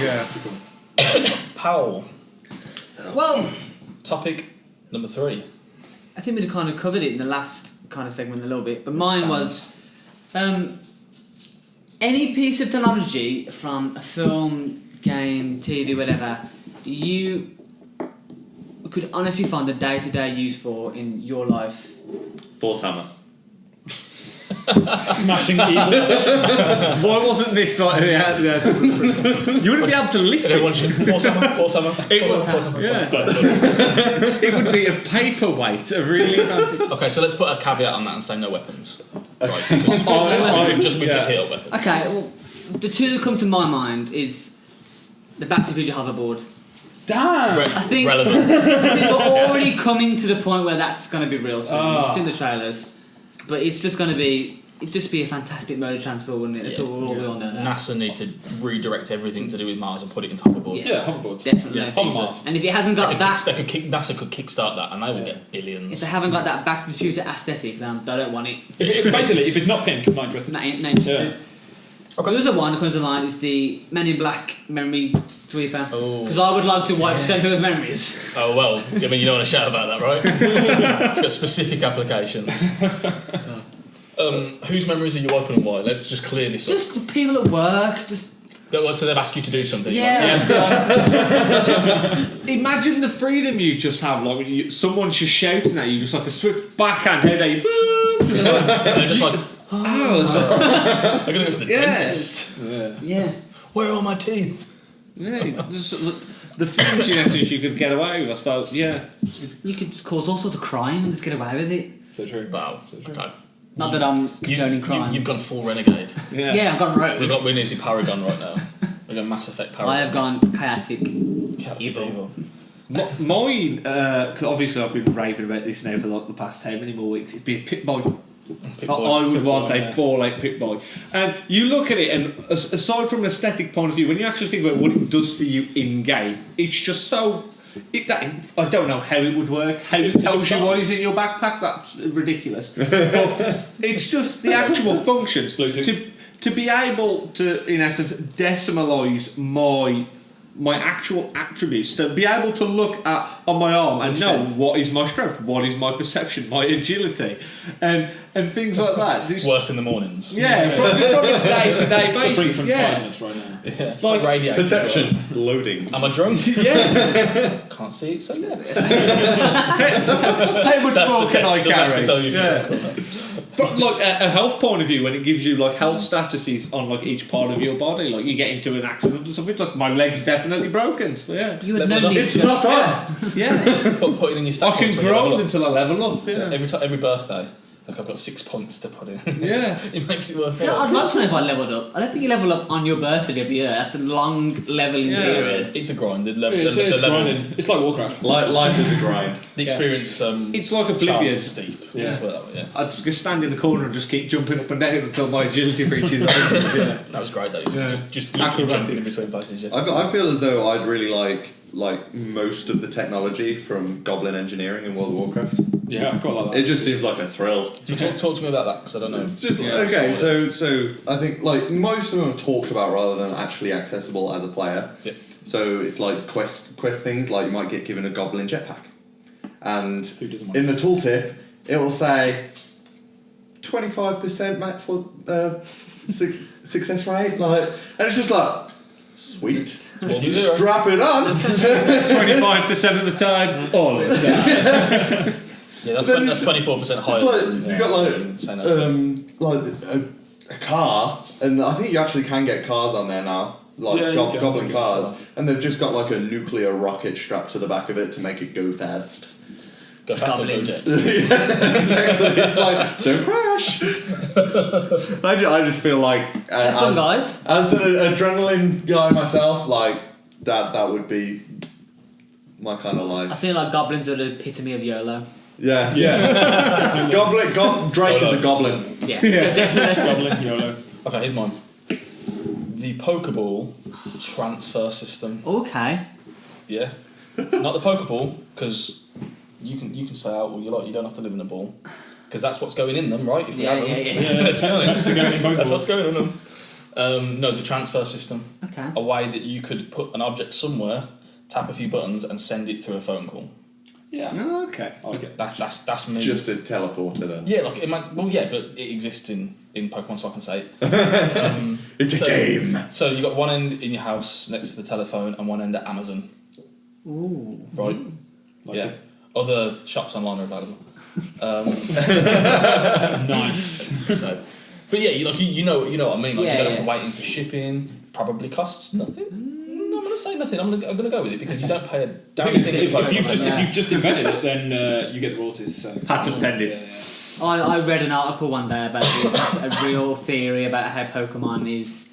Yeah. Powell. Well, Topic number 3. I think we kind of covered it in the last kind of segment a little bit, but mine was any piece of technology from a film, game, TV, whatever, you could honestly find a day-to-day use for in your life. Thor's hammer. Smashing evil stuff. Why wasn't this like you wouldn't be able to lift it. Force hammer. Yeah. It would be a paperweight, a really fancy. Okay, so let's put a caveat on that and say no weapons. Right. We've just hit up weapons. Okay, well, the two that come to my mind is the Back to the Future hoverboard. Damn! I think relevant. I think we're already coming to the point where that's going to be real soon. We've seen the trailers. But it's just going to be... It'd just be a fantastic mode of transport, wouldn't it? That's all we all know now. NASA need to redirect everything to do with Mars and put it into hoverboards. Yes. Yeah, hoverboards. Definitely. Yeah, on Mars. And if it hasn't got NASA could kickstart that and they will get billions. If they haven't got that Back to the Future aesthetic, then they don't want it. Basically, if it's not pink, I'm not interested. Not interested. Yeah. Okay. The other one that comes to mind is the Men in Black memory sweeper. Oh. Because I would like to wipe Sentinel's memories. Oh, well, I mean, you don't want to shout about that, right? It's got specific applications. Whose memories are you wiping and why? Let's just clear this up. Just people at work, just... So they've asked you to do something? Yeah. Imagine the freedom you just have, like someone's just shouting at you, just like a swift backhand headache. And they're just like, I gotta go to the dentist. Yeah. Where are my teeth? Yeah, just, the films you could get away with, I suppose. Yeah. You could just cause all sorts of crime and just get away with it. So true. Wow. So true. Okay. Not that I'm condoning crime. You've gone full renegade. Yeah, I've gone rogue. We're nearly Paragon right now. We've got Mass Effect Paragon. I have gone chaotic. Evil. Mine, obviously I've been raving about this now for like the past how many more weeks. It'd be a pit boy. I would want a 4-leg pit boy. And you look at it, and aside from an aesthetic point of view, when you actually think about what it does for you in game, it's just so. I don't know how it would work. How it tells you what is in your backpack. That's ridiculous. But it's just the actual functions to be able to, in essence, decimalise my actual attributes, to be able to look at on my arm and know what is my strength, what is my perception, my agility, and things like that. It's worse in the mornings. Yeah, from a day-to-day basis. Suffering from tiredness right now. Yeah. Like radio. Perception loading. Am I drunk? Yeah. Can't see it, so yes. How much more can I carry? Tell you if you're drunk or not. From like a health point of view, when it gives you like health statuses on like each part of your body, like you get into an accident or something, it's like my leg's definitely broken. So yeah, You would know it's not on. Yeah, Put it in your stack. I can grind until I level up. Yeah, Every birthday, like I've got 6 points to put in. Yeah. It makes it worth it. Yeah, I'd like to know if I levelled up. I don't think you level up on your birthday every year. That's a long levelling period. It's a grind. The level, It's the level, grinding. It's like Warcraft. Life is a grind. the experience. It's like charts Oblivion. is steep. Yeah. Let's put it that way, yeah. I'd just stand in the corner and just keep jumping up and down until my agility reaches. That was great though. Just literally jumping in between places. Yeah. I feel as though I'd really like most of the technology from Goblin Engineering in World of Warcraft. Yeah, I quite like that. It just seems like a thrill. Talk to me about that because I don't know. It's just okay. So I think like most of them are talked about rather than actually accessible as a player. Yeah. So it's like quest things, like you might get given a Goblin jetpack, and Who doesn't want in the tooltip it will say 25% max for success rate, like, and it's just like sweet. Well, Strap it on. 25% of the time, all of the time. Yeah, that's 24% higher. It's like than, you got like a car, and I think you actually can get cars on there now, like Goblin cars, and they've just got like a nuclear rocket strapped to the back of it to make it go fast. Go fast or go jet. Yeah, exactly. It's like don't crash. I just feel like fun, guys. As an adrenaline guy myself, like that would be my kind of life. I feel like goblins are the epitome of YOLO. Yeah. Drake is a goblin. Yeah. Definitely. Goblin, YOLO. Okay, here's mine. The Pokeball transfer system. Okay. Yeah. Not the Pokeball, because you can stay out all you like. You don't have to live in a ball, because that's what's going in them, right? If you have them. Yeah. Let's be honest. That's what's going in them. No, the transfer system. Okay. A way that you could put an object somewhere, tap a few buttons, and send it through a phone call. Yeah. Oh, okay. Okay. That's me. Just a teleporter then. Yeah, like it might. Well, yeah, but it exists in Pokemon, so I can say. It's a game. So you got one end in your house next to the telephone, and one end at Amazon. Ooh. Right. Like yeah. Other shops online are available. Nice. So, but yeah, you know what I mean. Like Yeah, you don't yeah. have to wait in for shipping. Probably costs nothing. No, I'm gonna say nothing. I'm gonna go with it because you don't pay a damn thing. If you've just invented it, then you get the royalties. So. Patent pending. Yeah. I read an article one day about a real theory about how Pokemon is.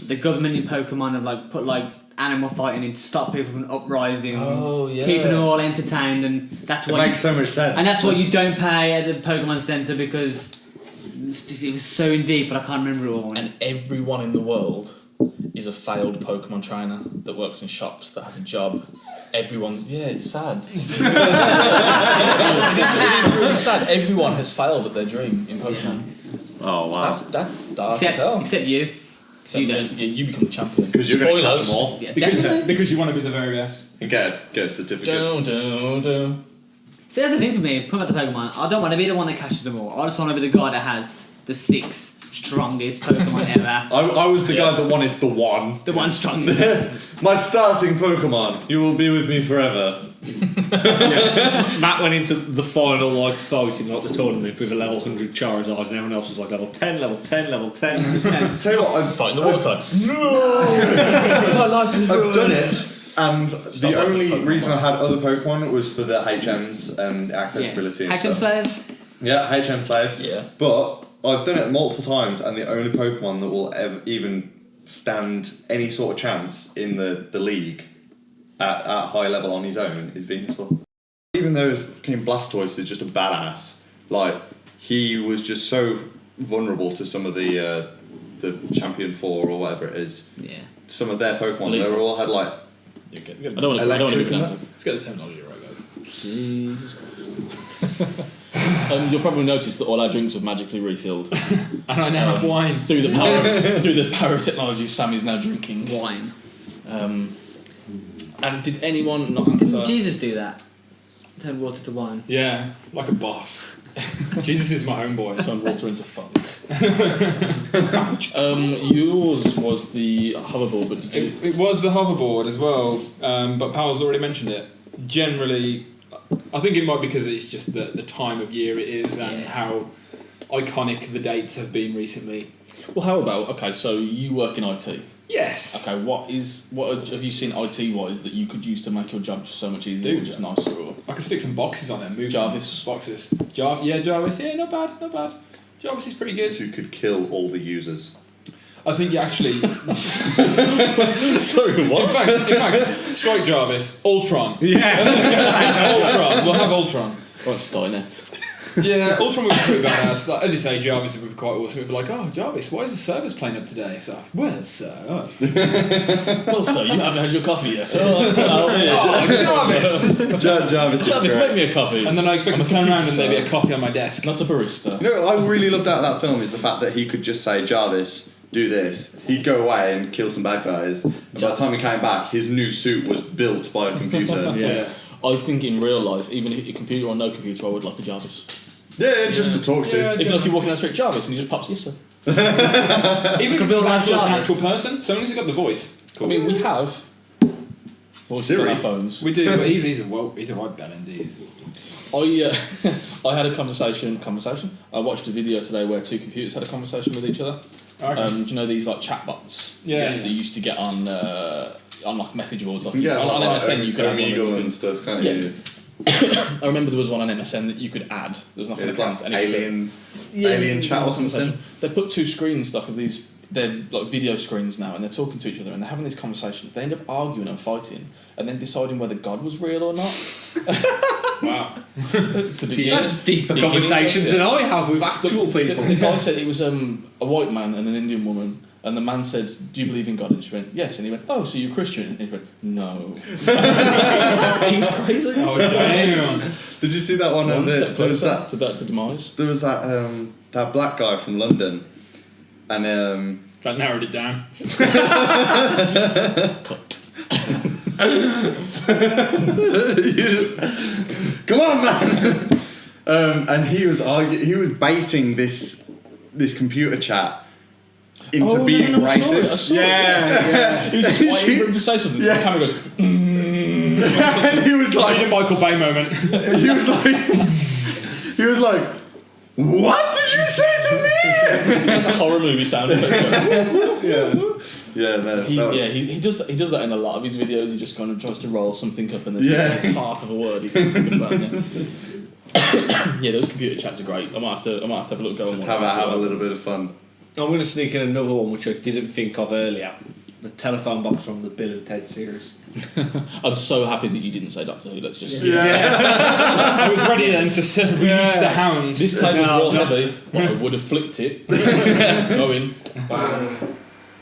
The government in Pokemon have like put like animal fighting in to stop people from uprising, Oh, yeah. keeping them all entertained, and that's It why. makes so much sense. And that's why you don't pay at the Pokemon Center because it was so in deep, but I can't remember it all. And everyone in the world is a failed Pokemon trainer that works in shops that has a job. Everyone's it's sad. It is really sad. Everyone has failed at their dream in Pokemon. Oh wow. That's dark as hell. Except you. So you become the champion. Because you're going to catch Spoilers. them all. Yeah, definitely. Because you want to be the very best. And get a certificate. Do. See, that's the thing for me. Put about the Pokemon. I don't want to be the one that catches them all. I just want to be the guy that has the 6 strongest Pokemon ever. I was the guy that wanted the one. The one strongest. My starting Pokemon. You will be with me forever. Matt went into the final fight in the tournament with a level 100 Charizard, and everyone else was like level 10, level 10, level 10. Tell you what, Fight in the water type. No! My life is I've ruined. done it, and Stop the liking only Pokemon reason I ones. had other Pokemon was for the HMs and accessibility and HM stuff. slaves. Yeah, HM slaves. Yeah. But I've done it multiple times, and the only Pokemon that will ever even stand any sort of chance in the league at high level on his own is Venusaur. Even though King Blastoise is just a badass, like he was just so vulnerable to some of the Champion 4 or whatever it is. Yeah. Some of their Pokemon, Lethal. they were all had like I don't want to Electric be and pedantic. Let's get the terminology right, guys. Jesus Christ. You'll probably notice that all our drinks have magically refilled. And I now have wine. Through the power of technology, Sammy's now drinking. Wine. And did anyone not answer? Didn't Jesus do that? Turn water to wine. Yeah, like a boss. Jesus is my homeboy. Turn water into funk. Yours was the hoverboard, but did you? It was the hoverboard as well, but Powell's already mentioned it. Generally, I think it might be because it's just the time of year it is and how iconic the dates have been recently. Well, how about so you work in IT. Yes. Okay, what have you seen IT wise that you could use to make your job just so much easier, or just nicer? Or I could stick some boxes on there. Move Jarvis. some boxes. Jarvis. Yeah, not bad. Jarvis is pretty good. you could kill all the users. I think you actually. Sorry, what? In fact, strike Jarvis. Ultron. Yeah. Ultron. We'll have Ultron. Or Skynet. Yeah, Ultron would be pretty badass. Like, as you say, Jarvis would be quite awesome. We'd be like, oh, Jarvis, why is the servers playing up today? So, well, sir. Well, sir, you haven't had your coffee yet. Oh, that's not how it is. Oh, Jarvis! Jarvis is Jarvis, great. make me a coffee. And then I expect I'm to a turn around computer, and there'd be sir. a coffee on my desk. Not a barista. You know what I really loved out of that film is the fact that he could just say, Jarvis, do this. He'd go away and kill some bad guys. And by the time he came back, his new suit was built by a computer. Yeah. I think in real life, even if you're computer or no computer, I would like a Jarvis. Yeah, just to talk to. Yeah, If you're walking down the street, Jarvis, and he just pops, yes sir. Even if it's build an like actual Jarvis. person, so long as he's got the voice. I mean, we have voices Siri. on our phones. We do, but he's a right bell indeed. I had a conversation. I watched a video today where 2 computers had a conversation with each other. Okay. Do you know these like chatbots? Yeah. That you used to get on like message boards, like Yeah, on like MSN. You could have one that you Omegle could- and stuff, can't Yeah. you? I remember there was one on MSN that you could add. There was like It an was account. like and it was alien chat or something. They put 2 screens like of these. They're like video screens now, and they're talking to each other and they're having these conversations. They end up arguing and fighting, and then deciding whether God was real or not. Wow. It's the beginning. That's deeper beginning- conversations yeah. than I have with actual The people. guy said it was a white man and an Indian woman, and the man said, "Do you believe in God?" And she went, "Yes." And he went, "Oh, so you're Christian?" And he went, "No." He's crazy. Oh, damn. Did you see that one? One Of step there was closer that to demise. there was that black guy from London, and That narrowed it down. Cut. Come on, man. And he was baiting this computer chat into being racist. He was just waiting for him to say something. Yeah. The camera goes. And he was like, A Michael Bay moment. he was like, what did you say to me? It's like a horror movie sound effect. Yeah, no. He does that in a lot of his videos. He just kind of tries to roll something up and there's half of a word he can think about. Yeah, those computer chats are great. I might have to have a look. Just have a little bit of fun. I'm going to sneak in another one which I didn't think of earlier. The telephone box from the Bill and Ted series. I'm so happy that you didn't say Doctor Who. Let's just. I was ready then to release the hounds. This table's real heavy, but I would have flipped it. Go in. Bang.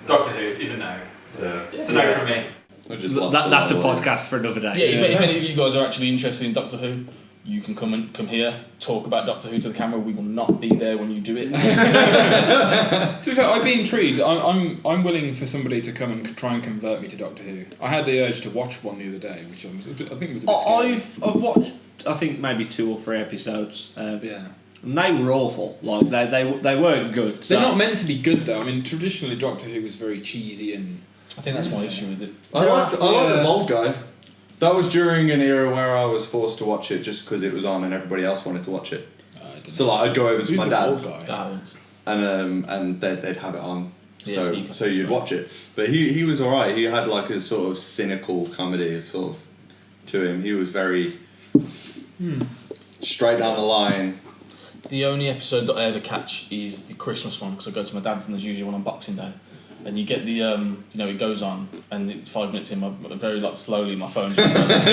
Doctor Who is a no. Yeah. It's a no from me. That's a podcast for another day. Yeah, if any of you guys are actually interested in Doctor Who, you can come here, talk about Doctor Who to the camera. We will not be there when you do it. To be fair, I'd be intrigued. I'm willing for somebody to come and try and convert me to Doctor Who. I had the urge to watch one the other day, which I think was a bit scary. I've watched, I think, maybe 2 or 3 episodes. Yeah. And they were awful. Like they weren't good. They're not meant to be good though. I mean, traditionally Doctor Who was very cheesy and. I think that's my issue with it. I liked the Mold Guy. That was during an era where I was forced to watch it just because it was on and everybody else wanted to watch it. So like, I'd go over to my dad's and they'd have it on. So you'd watch it. But he was alright. He had like a sort of cynical comedy sort of to him. He was very straight down the line. The only episode that I ever catch is the Christmas one because I go to my dad's and there's usually one on Boxing Day. And you get the, it goes on, and 5 minutes in, very slowly, my phone just starts.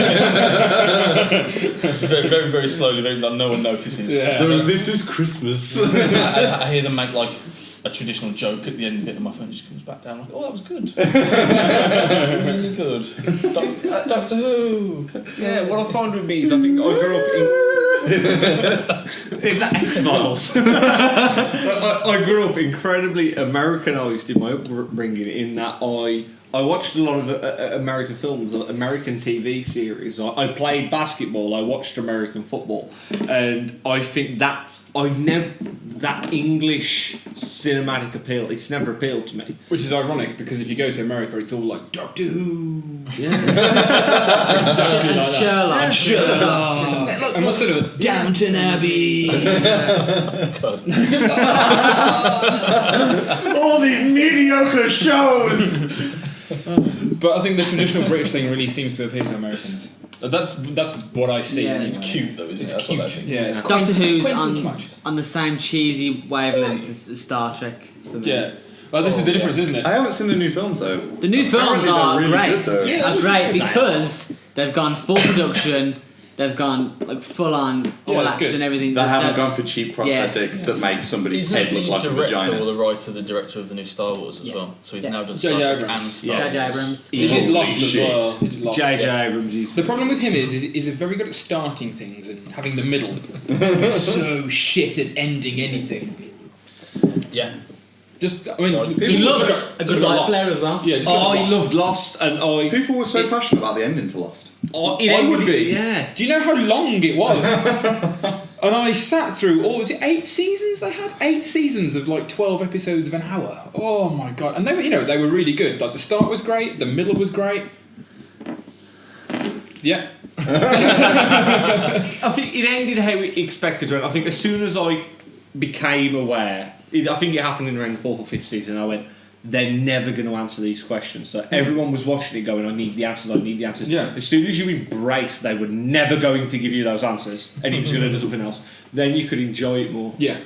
very, very, very slowly, no one notices. Yeah. So this is Christmas. I hear them make a traditional joke at the end of it, and my phone just comes back down. I'm like, oh, that was good. Really good. Doctor Who. Yeah, what I found with me is I think I grew up in. That X-Files. I grew up incredibly Americanised in my upbringing in that I watched a lot of American films, American TV series. I played basketball, I watched American football, and I think that English cinematic appeal, it's never appealed to me. Which is ironic because if you go to America, it's all like Doctor Who. Yeah. Sherlock. And what's sort of Downton Abbey? God. All these mediocre shows. But I think the traditional British thing really seems to appeal to Americans. That's what I see. Yeah, anyway. It's cute though, isn't it? It's cute. Yeah. It's Doctor Who's quaint. on the same cheesy wavelength as Star Trek for me. Yeah. Well, this is the difference, isn't it? I haven't seen the new films though. The new films Apparently are they're really great. good, though. Are great because they've gone full production. They've gone full on all it's action, good. everything. They haven't gone for cheap prosthetics that make somebody's Isn't head look like a the director vagina. or the writer the director of the new Star Wars as well? So he's now done J.J. Star Trek Abrams. and Star J.J. Wars. Abrams. He did Holy Lost as shit. well. He did Lost. J.J. Abrams. The problem with him is he's very good at starting things and having the middle. So shit at ending anything. Yeah. He loves a good light flare as well. Yeah. I loved Lost, and People were so passionate about the ending to Lost. I would be. Yeah. Do you know how long it was? And I sat through, was it 8 seasons they had? 8 seasons of 12 episodes of an hour. Oh my god. And they were, they were really good. The start was great, the middle was great. Yeah. I think it ended how we expected to end. I think as soon as I became aware, I think it happened in around the 4th or 5th season, I went, they're never going to answer these questions. So everyone was watching it going, I need the answers. Yeah. As soon as you embrace they were never going to give you those answers and it was going to do something else, then you could enjoy it more. Yeah.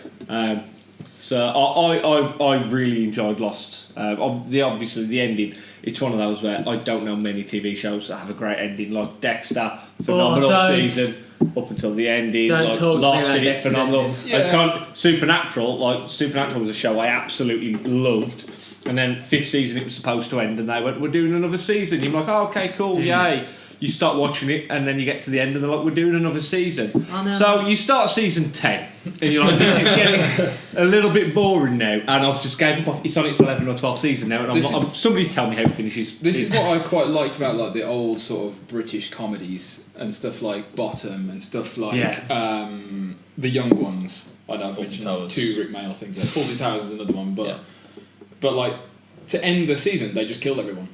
So I really enjoyed Lost. Obviously the ending, it's one of those where I don't know many TV shows that have a great ending, like Dexter, phenomenal season up until the ending. Don't talk to me Lost about in it, Dexter's phenomenal. ending. Supernatural was a show I absolutely loved. And then 5th season it was supposed to end, and they went, "We're doing another season." You're like, "Oh, okay, cool, yay!" you start watching it, and then you get to the end, and they're like, we're doing another season. I know. So you start season 10, and you're like, this is getting a little bit boring now, and I've just gave up. It's on its 11 or 12th season now, and somebody tell me how it finishes. This is what I quite liked about like the old sort of British comedies and stuff like Bottom and stuff like the Young Ones. I know I've mentioned 2 Rick Mail things there. Fawlty Towers is another one, but like to end the season they just killed everyone.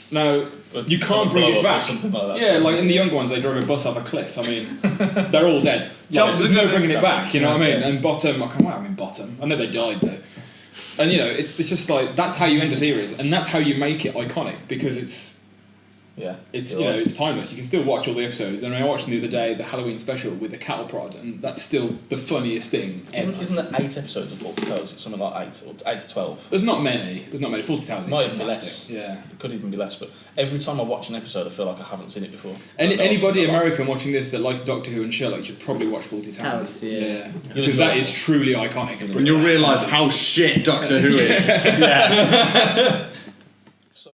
Now you can't bring it back. Like that. Yeah, like in the Young Ones they drove a bus off a cliff. I mean, they're all dead. Like, there's no bringing it back. You know what I mean? And Bottom, Bottom. I know they died though. And you know, it's just like that's how you end a series, and that's how you make it iconic because it's it's timeless. You can still watch all the episodes. And I watched the other day the Halloween special with the cattle prod, and that's still the funniest thing ever. Isn't there 8 episodes of Fawlty Towers? It's something like 8 or 8 to 12. There's not many. Fawlty Towers is might even fantastic. be less. Yeah, it could even be less. But every time I watch an episode, I feel like I haven't seen it before. Anybody American watching this that likes Doctor Who and Sherlock should probably watch Fawlty Towers. Because that is truly iconic. And you'll realise how shit Doctor Who is.